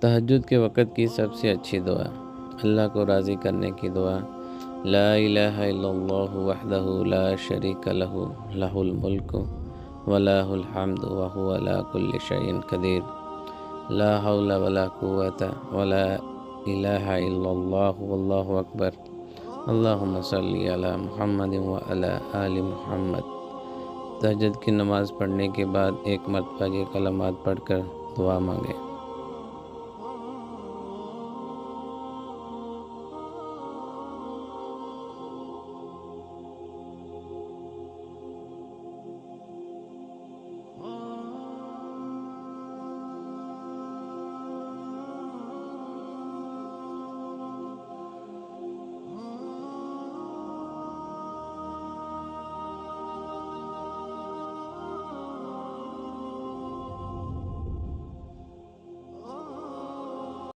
तहज्जुद के वक़्त की सबसे अच्छी दुआ, अल्लाह को राज़ी करने की दुआ। ला इलाहा इल्लल्लाहु वहदहु ला शरीका लहू लहुल मुल्कु व लहुल हम्दु व हुवा अला कुल्लि शैइन क़दीर। ला हौला वला कुव्वता वला इलाहा इल्लल्लाहु वल्लाहु अकबर। अल्लाहुम्मा सल्लि अला मुहम्मदिन व अला आलि मुहम्मद। तहज्जुद की नमाज़ पढ़ने के बाद एक मरतबा ये कलमात पढ़कर दुआ मांगे।